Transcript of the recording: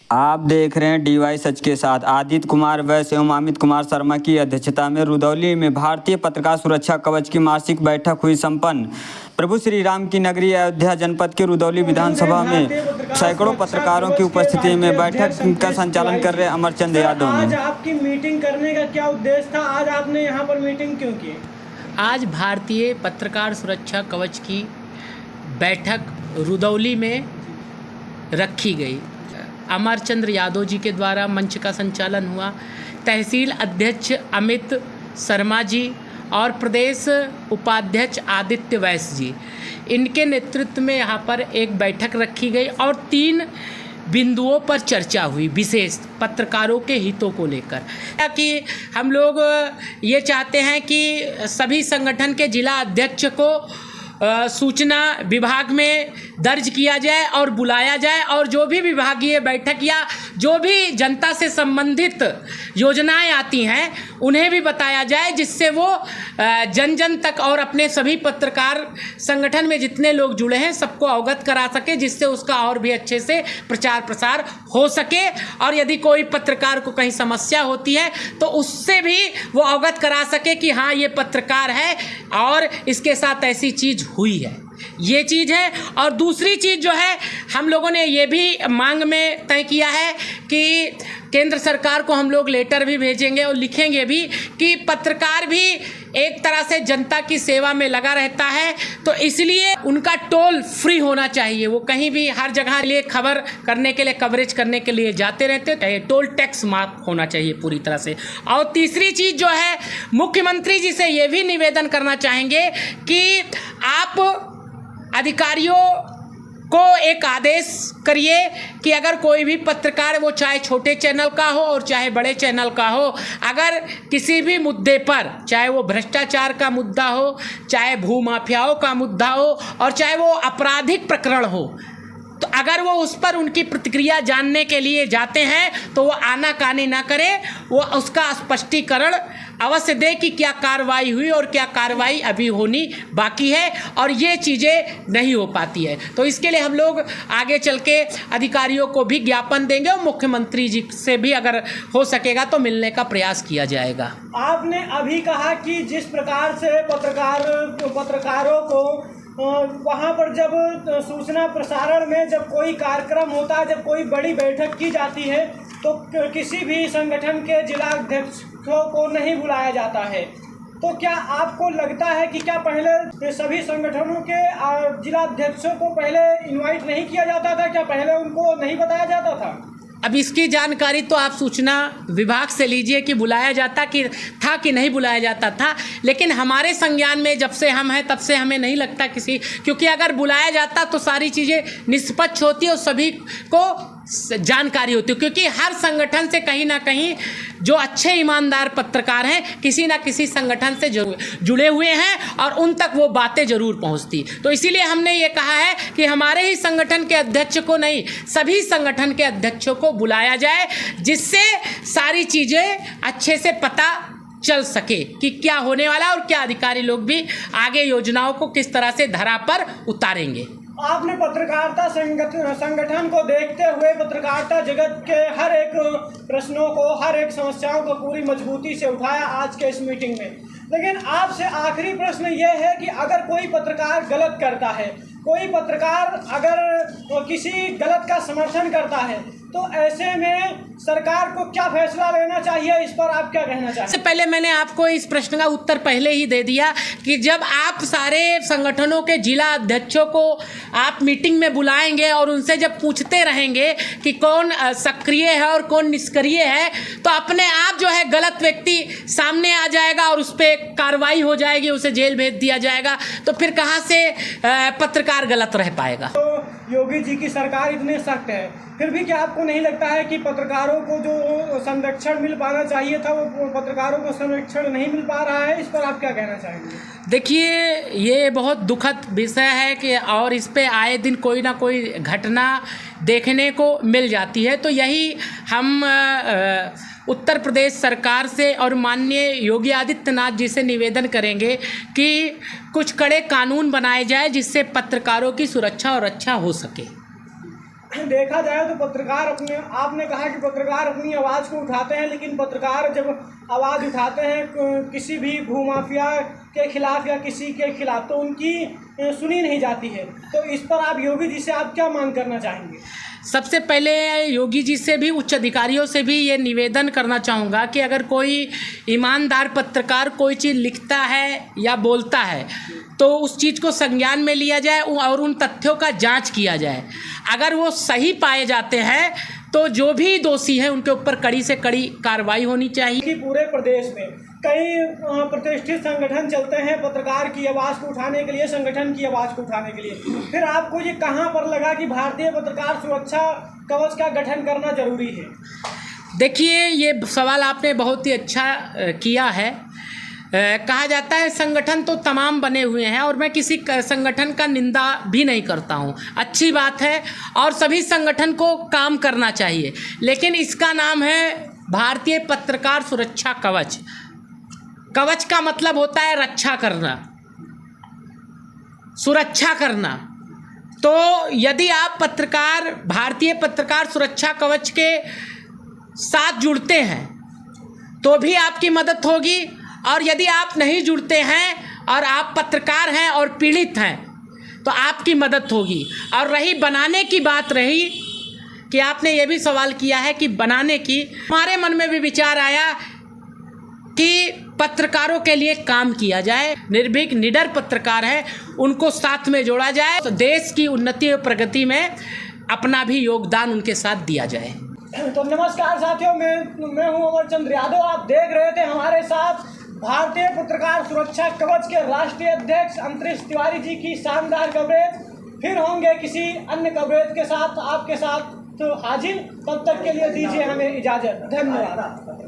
आप देख रहे हैं डीवाई सच के साथ। आदित्य कुमार वैश्य एवं अमित कुमार शर्मा की अध्यक्षता में रुदौली में भारतीय पत्रकार सुरक्षा कवच की मासिक बैठक हुई संपन्न। प्रभु श्री राम की नगरी अयोध्या जनपद के रुदौली विधानसभा में सैकड़ों पत्रकारों की उपस्थिति में बैठक का संचालन कर रहे अमरचंद यादव आज ने। आपकी मीटिंग करने का क्या उद्देश्य था? आज आपने यहाँ पर मीटिंग क्यों की? आज भारतीय पत्रकार सुरक्षा कवच की बैठक रुदौली में रखी गई। अमरचंद यादव जी के द्वारा मंच का संचालन हुआ। तहसील अध्यक्ष अमित शर्मा जी और प्रदेश उपाध्यक्ष आदित्य वैश्य जी, इनके नेतृत्व में यहाँ पर एक बैठक रखी गई और 3 बिंदुओं पर चर्चा हुई, विशेष पत्रकारों के हितों को लेकर। कि हम लोग ये चाहते हैं कि सभी संगठन के जिला अध्यक्ष को सूचना विभाग में दर्ज किया जाए और बुलाया जाए, और जो भी विभागीय बैठक या जो भी जनता से संबंधित योजनाएं आती हैं उन्हें भी बताया जाए, जिससे वो जन जन तक और अपने सभी पत्रकार संगठन में जितने लोग जुड़े हैं सबको अवगत करा सके, जिससे उसका और भी अच्छे से प्रचार प्रसार हो सके। और यदि कोई पत्रकार को कहीं समस्या होती है तो उससे भी वो अवगत करा सके कि हाँ ये पत्रकार है और इसके साथ ऐसी चीज़ हुई है, ये चीज़ है। और दूसरी चीज़ जो है, हम लोगों ने ये भी मांग में तय किया है कि केंद्र सरकार को हम लोग लेटर भी भेजेंगे और लिखेंगे भी कि पत्रकार भी एक तरह से जनता की सेवा में लगा रहता है, तो इसलिए उनका टोल फ्री होना चाहिए। वो कहीं भी हर जगह लिए खबर करने के लिए, कवरेज करने के लिए जाते रहते हैं, टोल टैक्स माफ होना चाहिए पूरी तरह से। और तीसरी चीज़ जो है, मुख्यमंत्री जी से ये भी निवेदन करना चाहेंगे कि आप अधिकारियों को एक आदेश करिए कि अगर कोई भी पत्रकार, वो चाहे छोटे चैनल का हो और चाहे बड़े चैनल का हो, अगर किसी भी मुद्दे पर, चाहे वो भ्रष्टाचार का मुद्दा हो, चाहे भूमाफियाओं का मुद्दा हो और चाहे वो आपराधिक प्रकरण हो, तो अगर वो उस पर उनकी प्रतिक्रिया जानने के लिए जाते हैं तो वो आनाकानी ना करे, वो उसका स्पष्टीकरण अवश्य दे कि क्या कार्रवाई हुई और क्या कार्रवाई अभी होनी बाकी है, और ये चीज़ें नहीं हो पाती है। तो इसके लिए हम लोग आगे चल के अधिकारियों को भी ज्ञापन देंगे और मुख्यमंत्री जी से भी अगर हो सकेगा तो मिलने का प्रयास किया जाएगा। आपने अभी कहा कि जिस प्रकार से पत्रकारों को वहाँ पर जब सूचना प्रसारण में जब कोई कार्यक्रम होता है, जब कोई बड़ी बैठक की जाती है, तो किसी भी संगठन के जिला अध्यक्षों को नहीं बुलाया जाता है, तो क्या आपको लगता है कि क्या पहले सभी संगठनों के जिला अध्यक्षों को पहले इनवाइट नहीं किया जाता था? क्या पहले उनको नहीं बताया जाता था? अब इसकी जानकारी तो आप सूचना विभाग से लीजिए कि बुलाया जाता था कि नहीं बुलाया जाता था, लेकिन हमारे संज्ञान में जब से हम हैं तब से हमें नहीं लगता किसी, क्योंकि अगर बुलाया जाता तो सारी चीज़ें निष्पक्ष होती और सभी को जानकारी होती, क्योंकि हर संगठन से कहीं ना कहीं जो अच्छे ईमानदार पत्रकार हैं किसी ना किसी संगठन से जुड़े हुए हैं और उन तक वो बातें ज़रूर पहुंचती। तो इसीलिए हमने ये कहा है कि हमारे ही संगठन के अध्यक्ष को नहीं, सभी संगठन के अध्यक्षों को बुलाया जाए, जिससे सारी चीज़ें अच्छे से पता चल सके कि क्या होने वाला और क्या अधिकारी लोग भी आगे योजनाओं को किस तरह से धरा पर उतारेंगे। आपने पत्रकारिता संगठन को देखते हुए पत्रकारिता जगत के हर एक प्रश्नों को, हर एक समस्याओं को पूरी मजबूती से उठाया आज के इस मीटिंग में। लेकिन आपसे आखिरी प्रश्न ये है कि अगर कोई पत्रकार गलत करता है, कोई पत्रकार अगर किसी गलत का समर्थन करता है, तो ऐसे में सरकार को क्या फैसला लेना चाहिए? इस पर आप क्या कहना चाहते हैं? इससे पहले मैंने आपको इस प्रश्न का उत्तर पहले ही दे दिया कि जब आप सारे संगठनों के जिला अध्यक्षों को आप मीटिंग में बुलाएंगे और उनसे जब पूछते रहेंगे कि कौन सक्रिय है और कौन निष्क्रिय है, तो अपने आप जो है गलत व्यक्ति सामने आ जाएगा और उस पर कार्रवाई हो जाएगी, उसे जेल भेज दिया जाएगा। तो फिर कहाँ से पत्रकार गलत रह पाएगा? तो योगी जी की सरकार इतने सख्त है, फिर भी क्या आपको नहीं लगता है कि पत्रकारों को जो संरक्षण मिल पाना चाहिए था वो पत्रकारों को संरक्षण नहीं मिल पा रहा है? इस पर आप क्या कहना चाहेंगे? देखिए, ये बहुत दुखद विषय है कि और इस पे आए दिन कोई ना कोई घटना देखने को मिल जाती है। तो यही हम उत्तर प्रदेश सरकार से और माननीय योगी आदित्यनाथ जी से निवेदन करेंगे कि कुछ कड़े कानून बनाए जाए जिससे पत्रकारों की सुरक्षा और रक्षा हो सके। देखा जाए तो पत्रकार आपने कहा कि पत्रकार अपनी आवाज़ को उठाते हैं, लेकिन पत्रकार जब आवाज़ उठाते हैं किसी भी भूमाफिया के खिलाफ या किसी के खिलाफ, तो उनकी सुनी नहीं जाती है। तो इस पर आप योगी जी से आप क्या मांग करना चाहेंगे? सबसे पहले योगी जी से भी, उच्च अधिकारियों से भी ये निवेदन करना चाहूँगा कि अगर कोई ईमानदार पत्रकार कोई चीज़ लिखता है या बोलता है तो उस चीज़ को संज्ञान में लिया जाए और उन तथ्यों का जांच किया जाए। अगर वो सही पाए जाते हैं तो जो भी दोषी हैं उनके ऊपर कड़ी से कड़ी कार्रवाई होनी चाहिए। कि पूरे प्रदेश में कई प्रतिष्ठित संगठन चलते हैं पत्रकार की आवाज़ को उठाने के लिए, संगठन की आवाज़ को उठाने के लिए, फिर आपको ये कहाँ पर लगा कि भारतीय पत्रकार सुरक्षा कवच का गठन करना जरूरी है? देखिए, ये सवाल आपने बहुत ही अच्छा किया है। कहा जाता है संगठन तो तमाम बने हुए हैं और मैं किसी संगठन का निंदा भी नहीं करता हूं, अच्छी बात है और सभी संगठन को काम करना चाहिए, लेकिन इसका नाम है भारतीय पत्रकार सुरक्षा कवच। कवच का मतलब होता है रक्षा करना, सुरक्षा करना। तो यदि आप पत्रकार भारतीय पत्रकार सुरक्षा कवच के साथ जुड़ते हैं तो भी आपकी मदद होगी, और यदि आप नहीं जुड़ते हैं और आप पत्रकार हैं और पीड़ित हैं तो आपकी मदद होगी। और रही बनाने की बात, रही कि आपने ये भी सवाल किया है कि बनाने की, हमारे मन में भी विचार आया कि पत्रकारों के लिए काम किया जाए, निर्भीक निडर पत्रकार हैं उनको साथ में जोड़ा जाए, तो देश की उन्नति और प्रगति में अपना भी योगदान उनके साथ दिया जाए। तो नमस्कार साथियों, मैं हूं अमरचंद्र यादव। आप देख रहे थे हमारे साथ भारतीय पत्रकार सुरक्षा कवच के राष्ट्रीय अध्यक्ष अंतरिक्ष तिवारी जी की शानदार कवरेज। फिर होंगे किसी अन्य कवरेज के साथ आपके साथ तो हाजिर। तब तक के लिए दीजिए हमें इजाज़त। धन्यवाद।